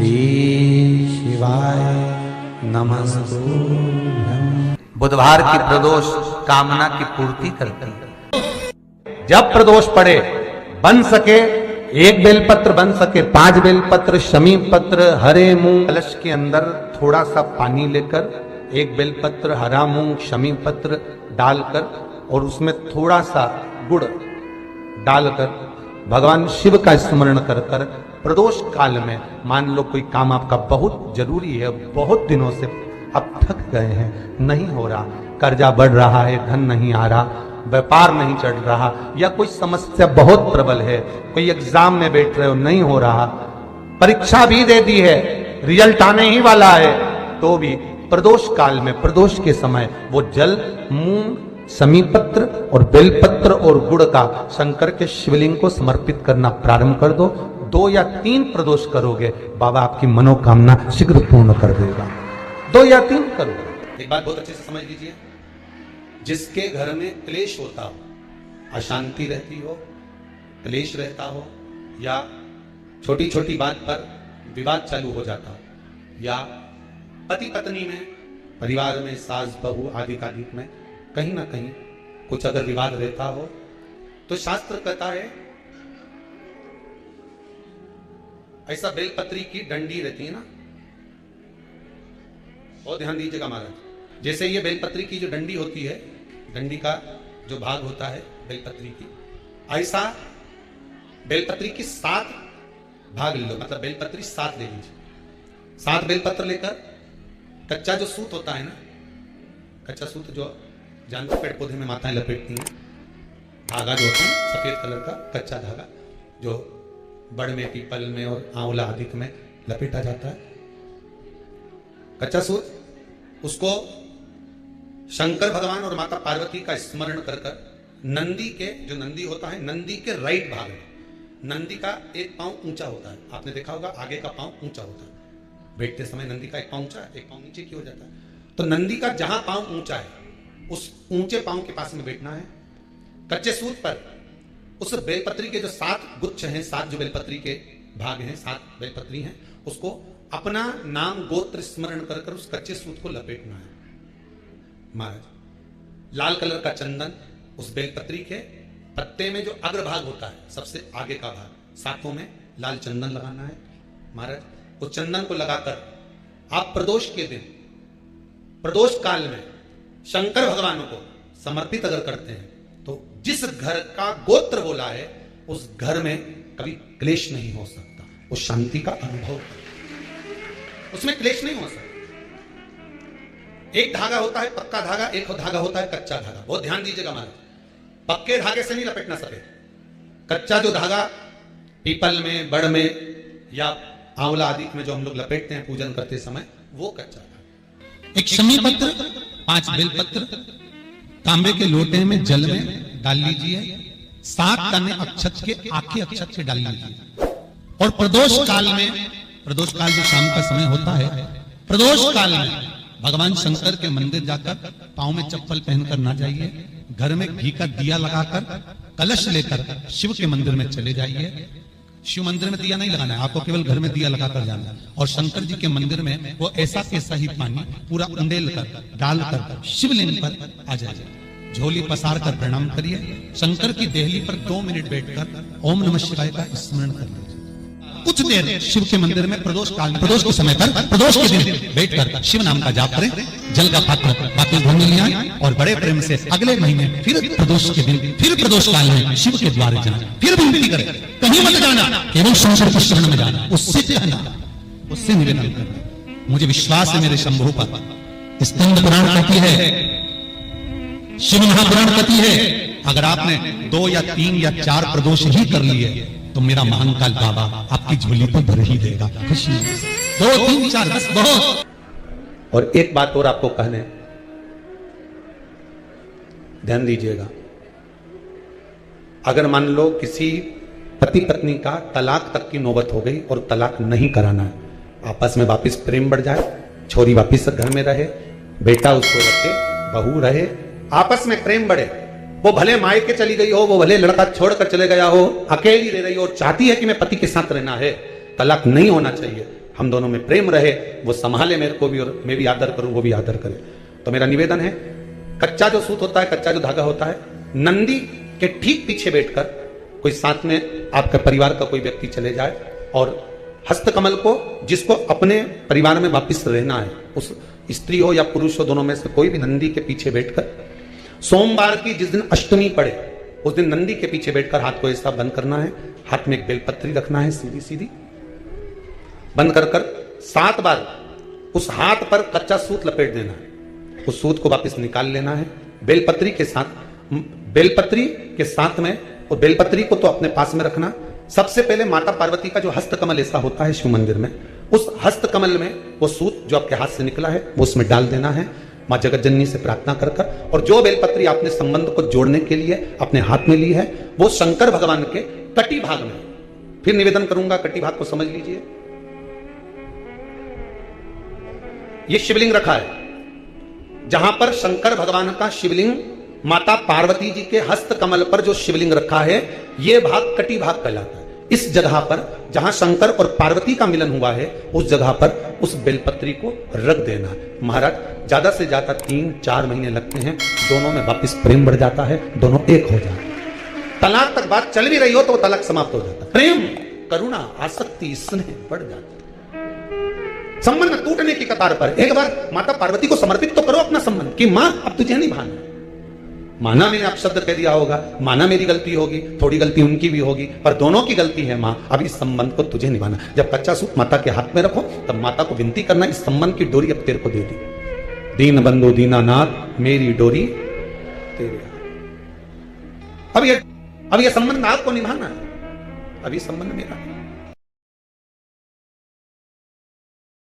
श्री शिवाय नमस्तुभ्यं। बुधवार की प्रदोष कामना की पूर्ति करती है। जब प्रदोष पड़े, बन सके 1 बेलपत्र, बन सके 5 बेलपत्र, शमी पत्र, हरे मूंग, कलश के अंदर थोड़ा सा पानी लेकर 1 बेलपत्र, हरा मूंग, शमी पत्र डालकर और उसमें थोड़ा सा गुड़ डालकर भगवान शिव का स्मरण कर कर प्रदोष काल में, मान लो कोई काम आपका बहुत जरूरी है, बहुत दिनों से अब थक गए हैं, नहीं हो रहा, कर्जा बढ़ रहा है, धन नहीं आ रहा, व्यापार नहीं चढ़ रहा, या कोई समस्या बहुत प्रबल है, कोई एग्जाम में बैठ रहे हो नहीं हो रहा, परीक्षा भी दे दी है, रिजल्ट आने ही वाला है, तो भी प्रदोष काल में, प्रदोष के समय वो जल, मूंग, समीपत्र और बेलपत्र और गुड़ का शंकर के शिवलिंग को समर्पित करना प्रारंभ कर दो। 2 या 3 प्रदोष करोगे, बाबा आपकी मनोकामना शीघ्र पूर्ण कर देगा। 2 या 3 करो। एक बात बहुत अच्छे से समझ लीजिए, जिसके घर में क्लेश होता हो, अशांति रहती हो, क्लेश रहता हो, या छोटी छोटी बात पर विवाद चालू हो जाता हो, या पति पत्नी में, परिवार में, सास बहू आदि कादिक में कहीं ना कहीं कुछ अगर विवाद रहता हो, तो शास्त्र कहता है ऐसा बेलपत्री की डंडी रहती है ना, और ध्यान दीजिएगा महाराज, जैसे ये बेलपत्री की जो डंडी होती है, डंडी का जो भाग होता है बेलपत्री की, ऐसा बेलपत्री की 7 भाग ले लो, मतलब बेलपत्री 7 ले लीजिए। 7 बेलपत्र लेकर कच्चा जो सूत होता है ना, कच्चा सूत जो जानते पेड़ पौधे में माताएं लपेटती हैं, धागा जो होता है सफेद कलर का कच्चा धागा, जो बड़ में, पीपल में और आंवला आदि में लपेटा जाता है, कच्चा सूत, उसको शंकर भगवान और माता पार्वती का स्मरण कर कर नंदी के, जो नंदी होता है, नंदी के राइट भाग में, नंदी का एक पांव ऊंचा होता है, आपने देखा होगा आगे का पांव ऊंचा होता है, बैठते समय नंदी का एक पांव ऊंचा, एक पांव नीचे की हो जाता है, तो नंदी का जहां पांव ऊंचा है उस ऊंचे पांव के पास में बैठना है। कच्चे सूत पर उस बेलपत्री के जो 7 गुच्छ हैं, 7 जो बेलपत्री के भाग हैं, 7 बेलपत्री हैं, उसको अपना नाम गोत्र स्मरण कर कर उस कच्चे सूत को लपेटना है। महाराज लाल कलर का चंदन उस बेलपत्री के पत्ते में जो अग्रभाग होता है, सबसे आगे का भाग, 7 में लाल चंदन लगाना है। महाराज उस चंदन को लगाकर आप प्रदोष के दिन, प्रदोष काल में शंकर भगवान को समर्पित अगर करते हैं, तो जिस घर का गोत्र बोला है उस घर में कभी क्लेश नहीं हो सकता, उस शांति का अनुभव, उसमें क्लेश नहीं हो सकता। एक धागा होता है पक्का धागा, एक धागा होता है कच्चा धागा, बहुत ध्यान दीजिएगा महाराज, पक्के धागे से नहीं लपेटना सके, कच्चा जो धागा पीपल में, बड़ में या आंवला आदि में जो हम लोग लपेटते हैं पूजन करते समय, वो कच्चा धागा। एक शमी पत्र, 5 बेलपत्र तांबे के लोटे में जल में डाल लीजिए, 7 दाने अक्षत के, आखे अक्षत के डाल लीजिए, और प्रदोष काल में, प्रदोष काल जो शाम का समय होता है, प्रदोष काल में भगवान शंकर के मंदिर जाकर पांव में चप्पल पहनकर ना जाइए, घर में घी का दिया लगाकर कलश लेकर शिव के मंदिर में चले जाइए। शिव मंदिर में दिया नहीं लगाना है आपको, केवल घर में दिया लगाकर जाना है, और शंकर जी के मंदिर में वो ऐसा कैसा ही पानी पूरा उंडेल कर डालकर शिवलिंग पर आ जाए, झोली पसार कर प्रणाम करिए, शंकर की देहली पर 2 मिनट बैठकर ओम नमः शिवाय का स्मरण कर लीजिए। कुछ देर शिव के मंदिर में प्रदोष काल में, प्रदोष के समय पर, प्रदोष के दिन बैठकर शिव नाम का जाप करें, जल का पात्र बाकी घूम लिया, और बड़े प्रेम से अगले महीने फिर प्रदोष के दिन, फिर प्रदोष काल में शिव के द्वारे जाना, फिर विनती करें, कहीं मत जाना, केवल शंकर के शरण में जाना, उससे कहना, उससे निवेदन करना, मुझे विश्वास है मेरे शंभु पर। स्कंद पुराण कहती है, शिव महापुराण कहती है, अगर आपने 2 या 3 या 4 प्रदोष ही कर लिए तो मेरा महाकाल बाबा आपकी झोली तो भर ही देगा। खुशी 2, 3, 4 10 बहुत। और एक बात और आपको कहने, ध्यान दीजिएगा, अगर मान लो किसी पति पत्नी का तलाक तक की नौबत हो गई और तलाक नहीं कराना है, आपस में वापिस प्रेम बढ़ जाए, छोरी वापिस घर में रहे, बेटा उसको रखे, बहू रहे, आपस में प्रेम बढ़े, वो भले मायके चली गई हो, वो भले लड़का छोड़कर चले गया हो, अकेली रह रही हो और चाहती है कि मैं पति के साथ रहना है, तलाक नहीं होना चाहिए, हम दोनों में प्रेम रहे, वो संभाले मेरे को भी और मैं भी आदर करूं, वो भी आदर करे। तो मेरा निवेदन है, कच्चा जो सूत होता है, कच्चा जो धागा होता है, नंदी के ठीक पीछे बैठकर कोई साथ में आपके परिवार का कोई व्यक्ति चले जाए और हस्तकमल को, जिसको अपने परिवार में वापिस रहना है, उस स्त्री हो या पुरुष हो, दोनों में से कोई भी नंदी के पीछे बैठकर सोमवार की जिस दिन अष्टमी पड़े उस दिन नंदी के पीछे बैठकर हाथ को ऐसा बंद करना है, हाथ में एक बेलपत्री रखना है, सीधी सीधी बंद कर 7 बार उस हाथ पर कच्चा सूत लपेट देना है, उस सूत को वापस निकाल लेना है बेलपत्री के साथ में। और बेलपत्री को तो अपने पास में रखना। सबसे पहले माता पार्वती का जो हस्तकमल ऐसा होता है शिव मंदिर में, उस हस्तकमल में वो सूत जो आपके हाथ से निकला है वो उसमें डाल देना है, मां जगत जननी से प्रार्थना कर। और जो बेलपत्री आपने संबंध को जोड़ने के लिए अपने हाथ में ली है, वो शंकर भगवान के कटी भाग में, फिर निवेदन करूंगा कटी भाग को समझ लीजिए। ये शिवलिंग रखा है, जहां पर शंकर भगवान का शिवलिंग, माता पार्वती जी के हस्त कमल पर जो शिवलिंग रखा है, यह भाग कटी भाग कहलाता है। इस जगह पर जहां शंकर और पार्वती का मिलन हुआ है, उस जगह पर उस बेलपत्री को रख देना। महाराज ज्यादा से ज्यादा 3-4 महीने लगते हैं, दोनों में वापस प्रेम बढ़ जाता है, दोनों एक हो जाते हैं। तलाक तक बात चल भी रही हो तो तलाक समाप्त हो जाता है, प्रेम, करुणा, आसक्ति, स्नेह बढ़ जाता है। संबंध टूटने की कतार पर एक बार माता पार्वती को समर्पित तो करो अपना संबंध कि मां अब तुझे नहीं भाना। माना मैंने आप शब्द कह दिया होगा, माना मेरी गलती होगी, थोड़ी गलती उनकी भी होगी, पर दोनों की गलती है मां, अब इस संबंध को तुझे निभाना। जब कच्चा सूत माता के हाथ में रखो तब माता को विनती करना, इस संबंध की डोरी अब तेरे को दे दी, दीन बंधु दीनानाथ मेरी डोरी तेरे। अब ये संबंध आपको निभाना है, अब ये संबंध मेरा है।